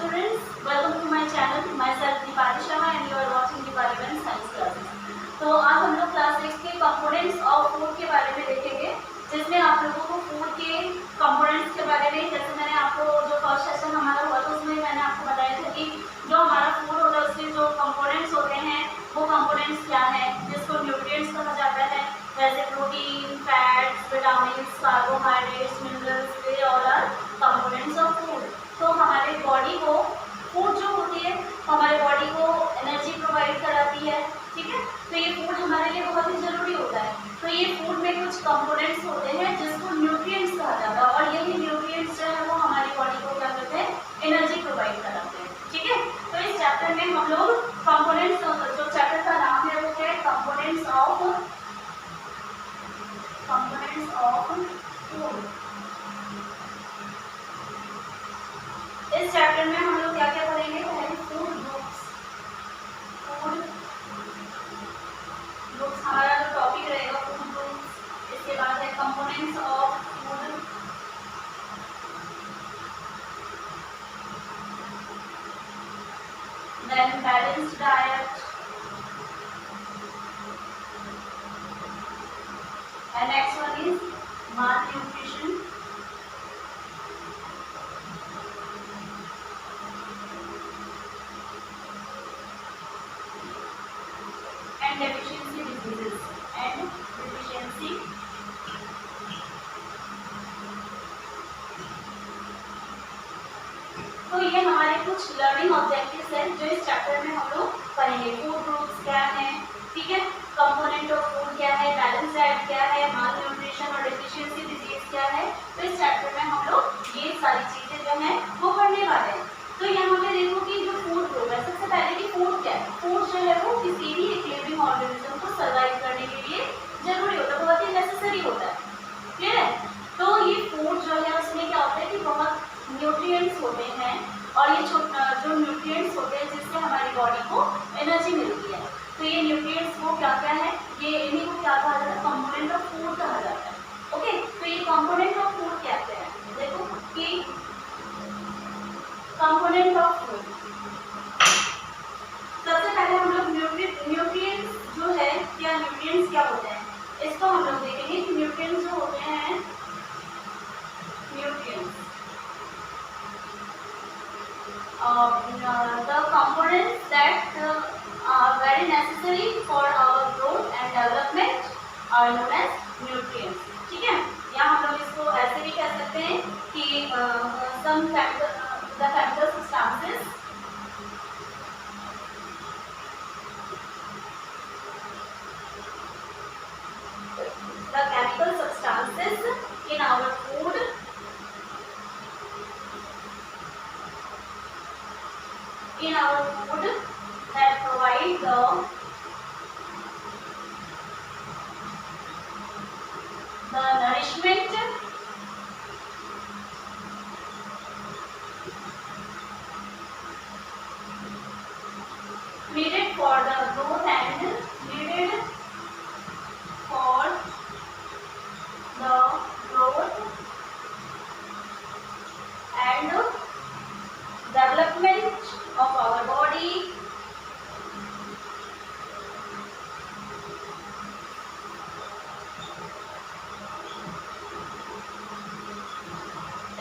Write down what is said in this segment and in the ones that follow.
students, welcome to my channel. Myself Deepali Sharma and you are watching Deepali Ben's Science Classes. तो आज हम लोग class 6 के components of food के बारे में देखेंगे, जिसमें आप लोगों को फूड के कंपोनेंट्स के बारे में, जैसे मैंने आपको जो फर्स्ट सेशन हमारा हुआ था उसमें मैंने आपको बताया था कि जो हमारा फूड होता है उसके जो कंपोनेंट्स होते हैं वो कंपोनेंट्स क्या है, जिसको न्यूट्रिएंट्स कहा जाता है, जैसे protein, fats, vitamin, carbohydrates, minerals, वे all are components of food. तो हमारे बॉडी को फूड जो होती है हमारे बॉडी को एनर्जी प्रोवाइड कराती है, ठीक है। तो ये फूड हमारे लिए बहुत ही ज़रूरी होता है। तो ये फूड में कुछ कंपोनेंट्स होते हैं जिसको न्यूट्रिएंट्स कहा जाता है, और यही न्यूट्रिएंट्स जो है वो हमारी बॉडी को क्या करते हैं, एनर्जी प्रोवाइड कराते हैं, ठीक है। तो इस चैप्टर में हम लोग कंपोनेंट्स, जो चैप्टर का नाम है वो क्या है, कंपोनेंट्स ऑफ फूड। इस चैप्टर में हम लोग क्या क्या पढ़ेंगे, पहले फूड ग्रुप्स। हमारा जो टॉपिक रहेगा फूड ग्रुप्स, इसके बाद है components of food, then balanced diet, and next one is malnutrition, and deficiency diseases and deficiency तो ये हमारे कुछ लर्निंग ऑब्जेक्टिव्स हैं जो इस चैप्टर में हम लोग पढ़ेंगे। फूड ग्रुप्स क्या है, ठीक है, कंपोनेंट ऑफ फूड क्या है, बैलेंस डाइट क्या है, माल न्यूट्रिशन और डेफिशिएंसी डिजीज क्या है। तो इस चैप्टर में हम लोग ये सारी चीजें जो हैं वो पढ़ने वाले हैं। तो यहाँ पे देखो कि जो फूड ग्रुप है, सबसे पहले कि फूड क्या है। फूड जो है वो किसी भी एक लिविंग ऑर्गेनिज्म को सर्वाइव करने के लिए जरूरी होता है, बहुत ही नेसेसरी होता है, क्लियर है। तो ये फूड जो है उसमें क्या होता है कि बहुत न्यूट्रिएंट्स होते हैं, और ये जो न्यूट्रिएंट्स होते हैं जिससे हमारी बॉडी को एनर्जी मिलती है। तो ये न्यूट्रिएंट्स वो क्या क्या है, ये इन्हीं को क्या कहा जाता है, कंपोनेंट ऑफ फूड कहा जाता है। ओके, तो ये कंपोनेंट ऑफ फूड क्या हैं, देखो कि कंपोनेंट ऑफ फूड, सबसे पहले हम लोग न्यूट्रिएंट्स जो है, क्या न्यूट्रिएंट्स क्या होते हैं इसको हम लोग देखेंगे कि न्यूट्रिएंट्स जो होते हैं, nutrients the components that are very necessary for our growth and development are known as nutrients, ठीक है। यहाँ हम लोग इसको ऐसे भी कह सकते हैं कि some the chemical substances in our food that provide the nourishment needed for the growth and development of our body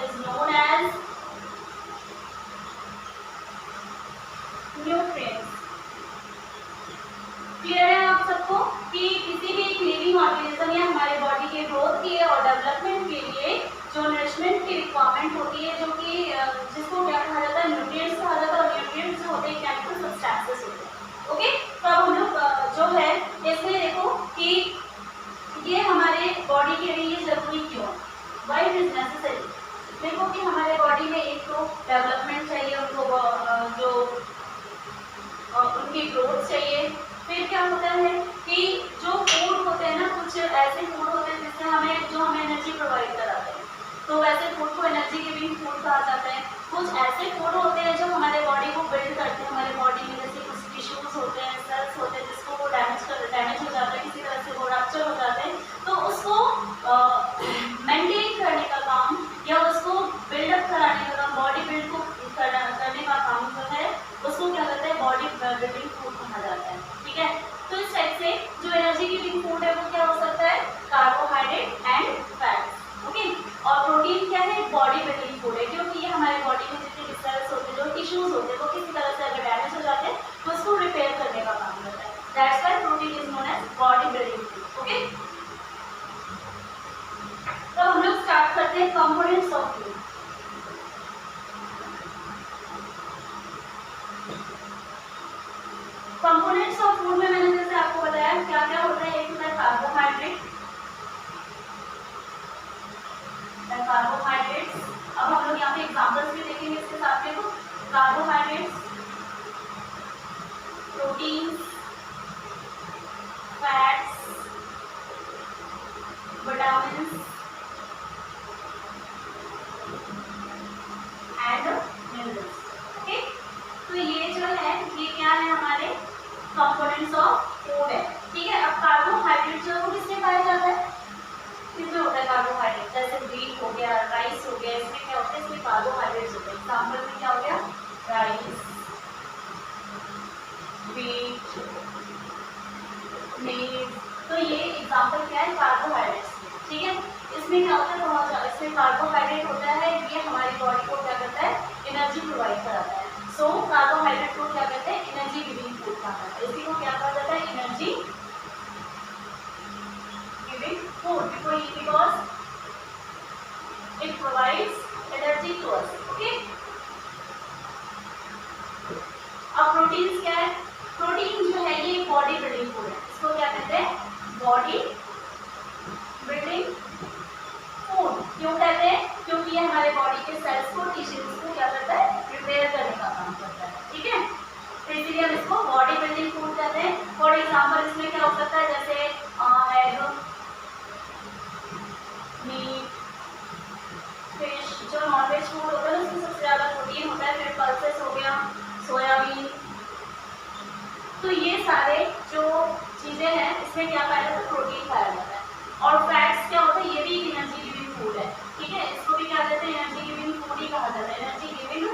is known as nutrients। Clear है आप सबको कि किसी भी एक लिविंग ऑर्गेनिज्म या हमारे बॉडी के ग्रोथ के और डेवलपमेंट के लिए जो नरिशमेंट की रिक्वायरमेंट होती है, जो कि जिसको क्या कहा जाता है, न्यूट्रिएंट्स कहा जाता है, और न्यूट्रिएंट्स जो होते हैं केमिकल सब्सटेंसेस होते हैं। ओके, तो अब हम लोग जो है इसमें देखो कि ये हमारे बॉडी के लिए जरूरी क्यों, व्हाई इट इज नेसेसरी। देखो कि हमारे बॉडी में एक तो डेवलपमेंट चाहिए, उनको जो उनकी ग्रोथ चाहिए। फिर क्या होता है कि जो फूड होते हैं ना, कुछ ऐसे फूड होते हैं जिससे हमें एनर्जी प्रोवाइड कराते हैं, तो वैसे फूड को एनर्जी गिविंग फूड कहा जाता है। कुछ ऐसे फूड होते हैं जो हमारे बॉडी को बिल्ड करते हैं, हमारे बॉडी में जैसे कुछ टिश्यूज होते हैं, सेल्स होते हैं, जिसको वो डैमेज हो जाता है, किसी तरह से वो रप्चर हो जाते हैं, तो उसको मेंटेन करने का काम या उसको बिल्डअप कराने का काम, बॉडी बिल्ड को करने का प्रोटीन क्या है, बॉडी बिल्डिंग फूड है, क्योंकि ये हमारे बॉडी में जितने भी सेल्स होते हैं, जो टिश्यूज होते हैं, वो किसी तरह से अगर डैमेज हो जाते हैं तो उसको रिपेयर करने का काम करता है। That's why protein is known as body building food. Okay, तो हम लोग स्टार्ट करते हैं components of food. Components of food में मैंने जैसे आपको बताया क्या क्या होता है। एक होता है कार्बोहाइड्रेट, कार्बोहाइड्रेट्स। अब हम लोग यहाँ पे एग्जांपल्स भी देखेंगे इसके साथ में। तो carbohydrates, proteins, fats, vitamins and minerals. Okay, तो ये जो है ये क्या है, हमारे कंपोनेंट्स ऑफ फूड है। ठीक है, अब कार्बोहाइड्रेट जो है वो किसमें पाया जाता है, किसमें होता है कार्बोहाइड्रेट, जैसे व्हीट हो गया, राइस हो गया, इसमें क्या होता है, इसमें कार्बोहाइड्रेट्स होते हैं। एग्जाम्पल में क्या हो गया, राइस, व्हीट, मीट। तो ये एग्जाम्पल क्या है, कार्बोहाइड्रेट्स। ठीक है, इसमें क्या होता है, बहुत ज़्यादा इसमें कार्बोहाइड्रेट होता है, ये हमारी बॉडी को क्या करता है, एनर्जी प्रोवाइड कराता है। सो कार्बोहाइड्रेट को क्या कहते हैं, एनर्जी गिविंग फूड कहा जाता है। इसी को क्या कहा जाता है, energy giving food, because it provides energy to us. Okay, अब प्रोटीन्स क्या है, प्रोटीन जो है ये बॉडी बिल्डिंग फूड है। इसको क्या कहते हैं, बॉडी बिल्डिंग फूड। क्यों कहते हैं, क्योंकि ये हमारे बॉडी के सेल्स को, टिश्यूज को क्या करता है, रिपेयर करने का काम करता है। ठीक है, तो इसलिए हम इसको बॉडी बिल्डिंग फूड कहते हैं। फॉर एग्जाम्पल इसमें क्या हो सकता है, जैसे एग, मीट, फिश, जो नॉनवेज फूड होता है उसमें सबसे ज़्यादा प्रोटीन होता है। फिर पल्सेस हो गया, सोयाबीन। तो ये सारे जो चीज़ें हैं इसमें क्या पाया जाता है, प्रोटीन पाया जाता है। और फैट्स क्या होता है, ये भी एक एनर्जी गिविंग फूड है। ठीक है, इसको भी क्या कहते हैं, एनर्जी गिविंग फूड ही कहा जाता है, एनर्जी गिविंग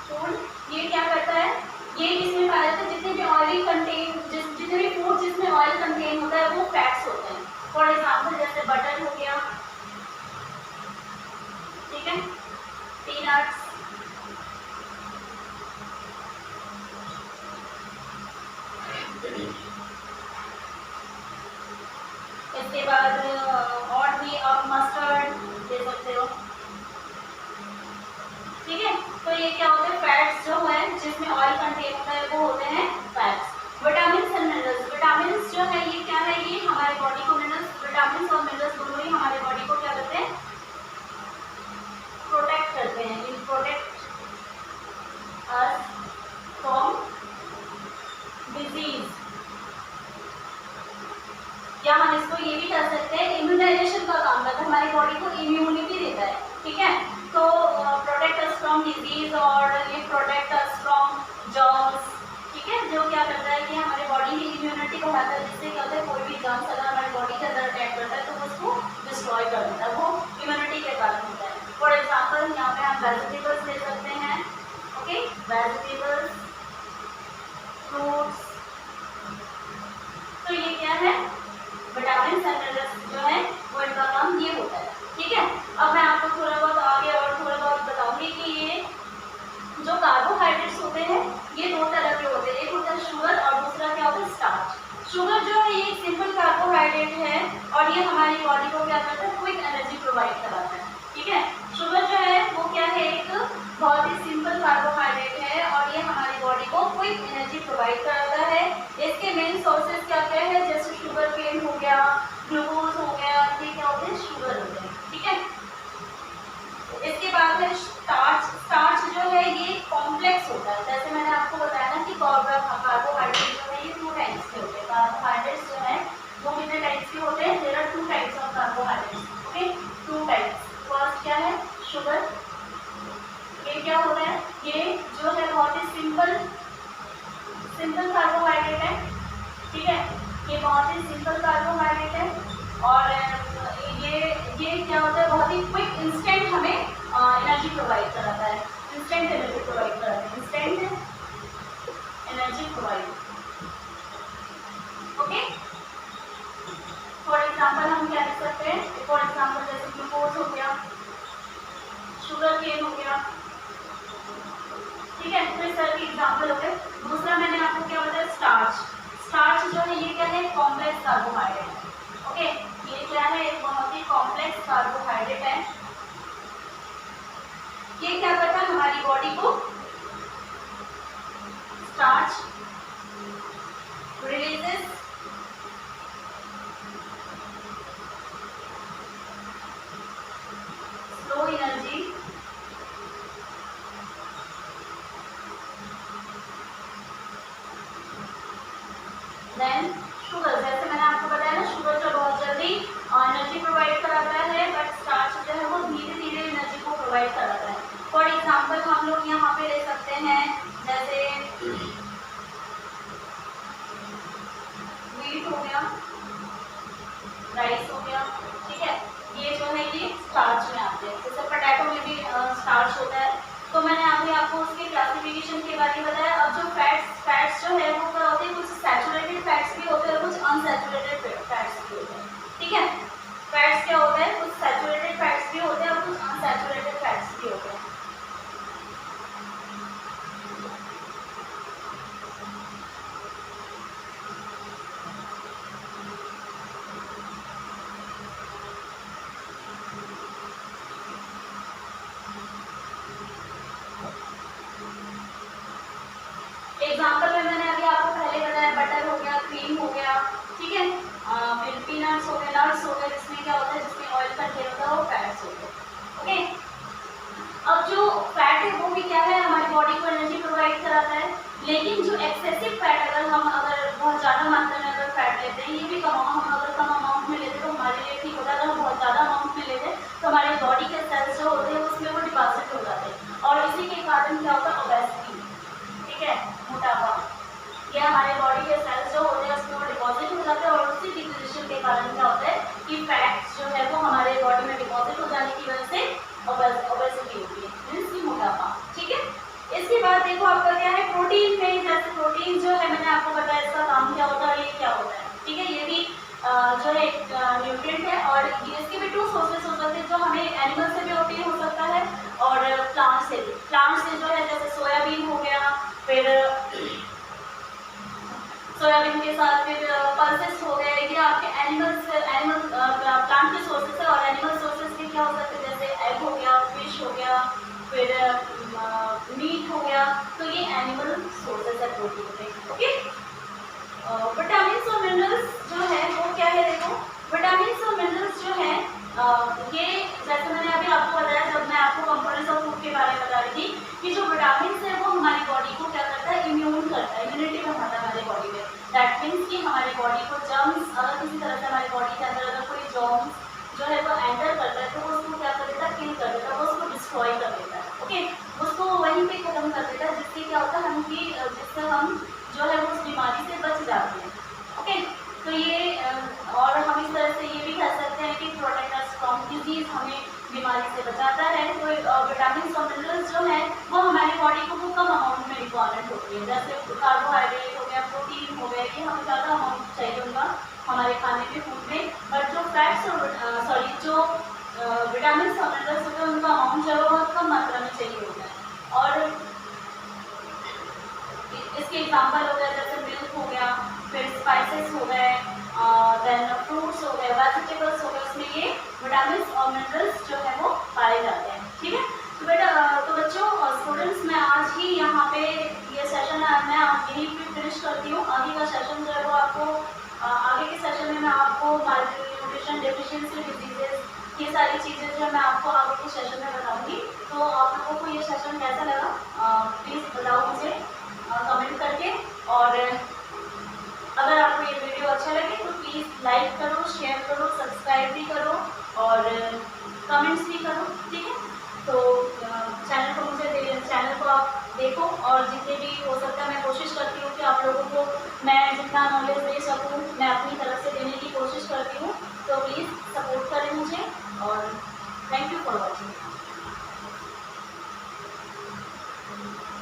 फूड। ये क्या करता है, ये इसमें पाया जाता है जितने भी ऑयली कंटेन, जितने भी फूड जिसमें ऑयल कंटेन होता है वो फैट्स होते हैं। फॉर एग्जाम्पल जैसे बटर हो गया, ठीक है, पीनट्स, इसके बाद और भी आप मस्टर्ड दे सकते हो। ठीक है, तो ये क्या होते हैं, फैट्स जो है जिसमें ऑयल कंटेन होता है वो होते हैं fats. Vitamins and minerals, vitamins जो है ये क्या है, ये हमारे बॉडी को मिनरल्स, विटामिन्स और मिनरल्स दोनों ही हमारे बॉडी को क्या करते हैं, प्रोटेक्ट करते हैं। इन प्रोटेक्ट अस फ्रॉम डिजीज, या हम इसको ये भी कर सकते हैं इम्यूनाइजेशन का काम करता है, हमारी बॉडी को इम्यूनिटी देता है। ठीक है, तो प्रोटेक्ट अस फ्रॉम डिजीज और ये प्रोटेक्ट अस फ्रॉम जर्म्स। ठीक है, जो क्या करता है कि हमारे बॉडी की इम्यूनिटी बढ़ाता है, जिससे क्या होता है कोई भी जर्म्स अगर हमारी बॉडी के अंदर अटैक करता है तो उसको डिस्ट्रॉय कर देता है, वो इम्यूनिटी के कारण होता है। फॉर एग्जाम्पल यहाँ पे हम वेजिटेबल्स ले सकते हैं। Okay, vegetables, fruits. तो ये क्या है, विटामिन एंड मिनरल्स जो है वो इनका काम ये होता है। ठीक है, अब मैं आपको थोड़ा बहुत आगे और थोड़ा बहुत बताऊंगी कि ये जो कार्बोहाइड्रेट्स होते हैं ये दो तरह के होते हैं, एक होता है शुगर और दूसरा क्या होता है, स्टार्च। शुगर जो है ये एक सिंपल कार्बोहाइड्रेट है और ये हमारी बॉडी को क्या करता है, क्विक एनर्जी प्रोवाइड कराता है। ठीक है, शुगर जो है वो क्या है, एक बहुत ही सिंपल कार्बोहाइड्रेट है और ये हमारी बॉडी को क्विक एनर्जी प्रोवाइड कराता है। इसके मेन सोर्सेज क्या क्या है, जैसे शुगर केन हो गया, ग्लूकोज हो गया, ये क्या होते हैं, शुगर होते हैं। ठीक है, इसके बाद है स्टार्च। स्टार्च जो है ये कॉम्प्लेक्स होता है, जैसे मैंने आपको बताया ना कि कार्बोहाइड्रेट जो है ये 2 टाइप्स के होते हैं। कार्बोहाइड्रेट्स जो है वो कितने टाइप्स के होते हैं, there are 2 types of carbohydrates. Okay, 2 types. First क्या है, शुगर। ये क्या होता है, ये जो है बहुत ही सिंपल कार्बोहाइड्रेट है। ठीक है, ये बहुत ही सिंपल कार्बोहाइड्रेट है और ये क्या होता है, बहुत ही क्विक इंस्टेंट हमें एनर्जी प्रोवाइड कराता है, इंस्टेंट एनर्जी प्रोवाइड कराता है, instant energy provide. Okay, for example हम क्या लिख सकते हैं, फॉर एग्जाम्पल बारे में बताया। अब जो फैट्स जो है वो क्या होते हैं, कुछ सैचुरेटेड फैट्स भी होते हैं और कुछ अनसैचुरेटेड फैट्स भी होते हैं। ठीक है, फैट्स क्या होता है, कुछ सैचुरेटेड फैट्स भी होते हैं और कुछ अनसैचुरेटेड फैट्स भी होते हैं। एग्जाम्पल में मैंने अभी आपको पहले बताया, बटर हो गया, क्रीम हो गया, ठीक है, फिर पीनट्स हो गए, नट्स हो गए, जिसमें क्या होता है, जिसमें ऑयल कंटेन होता है, वो फैट्स हो गए। ओके, अब जो फैट है वो भी क्या है, हमारी बॉडी को एनर्जी प्रोवाइड कराता है। लेकिन जो एक्सेसिव फैट अगर बहुत ज़्यादा मात्रा में अगर फैट लेते हैं, ये भी हम अगर कम अमाउंट में लेते हैं तो हमारे लिए ठीक होता है। अगर हम बहुत ज़्यादा अमाउंट में लेते हैं तो हमारे बॉडी के सेल्स जो होते हैं उसमें वो डिपॉजिट हो जाते हैं और इसी के कारण क्या होता है, ओबेसिटी, ठीक है, मोटापा, ये हमारे बॉडी के सेल्स जो होते हैं उसमें वो डिपॉजिट हो जाते हैं और उसी डिपोजिशन के कारण क्या होता है कि फैट्स जो है वो हमारे बॉडी में डिपॉजिट हो जाने की वजह से ओबेसिटी होती है, मीन्स की मोटापा। ठीक है, इसके बाद देखो आपका क्या है, प्रोटीन में, जैसे प्रोटीन जो है मैंने आपको बताया इसका काम क्या होता है, ये क्या होता है। ठीक है, ये भी जो है एक न्यूट्रिएंट है और इसके भी 2 सोर्सेस हो सकते हैं, जो हमें एनिमल से भी प्रोटीन हो सकता है और प्लांट से भी। प्लांट से जो है जैसे सोयाबीन हो गया, फिर सोयाबीन के साथ फिर पल्सेस हो गए, ये आपके एनिमल प्लांट के सोर्सेस है। और एनिमल सोर्सेस के क्या हो सकते हैं, जैसे एग हो गया, फिश हो गया, फिर मीट हो गया, तो ये एनिमल सोर्सेस है प्रोटीन के। ओके, विटामिन और मिनरल्स जो है वो क्या है, देखो विटामिन और मिनरल्स जो है ये जैसे मैंने अभी आपको बताया, जब मैं आपको कंपोनेंट्स ऑफ फूड के बारे में बता रही थी कि जो विटामिन है वो हमारी बॉडी को क्या करता है, इम्यून करता है, इम्यूनिटी बढ़ाता है हमारी बॉडी में। दैट मीन्स कि हमारी बॉडी को जर्म्स, अगर किसी तरह से हमारी बॉडी के अंदर अगर कोई जर्म्स जो है वो एंटर करता है तो वो उसको क्या कर देता है, किल कर देता है, वो उसको डिस्ट्रॉय कर देता है। ओके, उसको वहीं पे खत्म कर देता है, जिससे क्या होता है जिससे हम जो है वो उस बीमारी से बच जाते हैं। ओके, तो ये और हम इस तरह से ये भी कह सकते हैं कि प्रोटेक्ट अस फ्रॉम डिजीज, हमें बीमारी से बचाता है। तो विटामिन और मिनरल्स जो है वो हमारी बॉडी को वो कम अमाउंट में रिक्वायरमेंट होती है, जैसे कार्बोहाइड्रेट हो गया, प्रोटीन हो गया, ये हमें ज़्यादा अमाउंट चाहिए उनका हमारे खाने के फूड में। बट जो फैट्स और जो विटामिन और मिनरल्स होते हैं उनका अमाउंट जो है वो बहुत कम मात्रा में चाहिए होता है। और इसके एग्जाम्पल हो गया जैसे मिल्क हो गया, फिर स्पाइसेस हो गए, देन फ्रूट्स हो गए, वेजिटेबल्स हो गए, उसमें ये विटामिन और मिनरल्स जो है वो पाए जाते हैं। ठीक है, तो बच्चों स्टूडेंट्स, मैं आज ही यहाँ पे ये सेशन मैं आज यहीं पे फिनिश करती हूँ। आगे का सेशन जो है वो आपको आगे के सेशन में मैं आपको न्यूट्रिशन डेफिशिएंसी डिजीजेस, ये सारी चीज़ें जो है मैं आपको आगे के सेशन में बताऊँगी। तो आप लोगों को ये सेशन कैसा लगा प्लीज़ बताओ मुझे कमेंट करके। और अगर आपको ये वीडियो अच्छा लगे तो प्लीज़ लाइक करो, शेयर करो, सब्सक्राइब भी करो और कमेंट्स भी करो। ठीक है, तो चैनल को आप देखो और जितने भी हो सकता है मैं कोशिश करती हूँ कि आप लोगों को मैं जितना नॉलेज दे सकूँ मैं अपनी तरफ से देने की कोशिश करती हूँ। तो प्लीज़ सपोर्ट करें मुझे और थैंक यू फॉर वॉचिंग।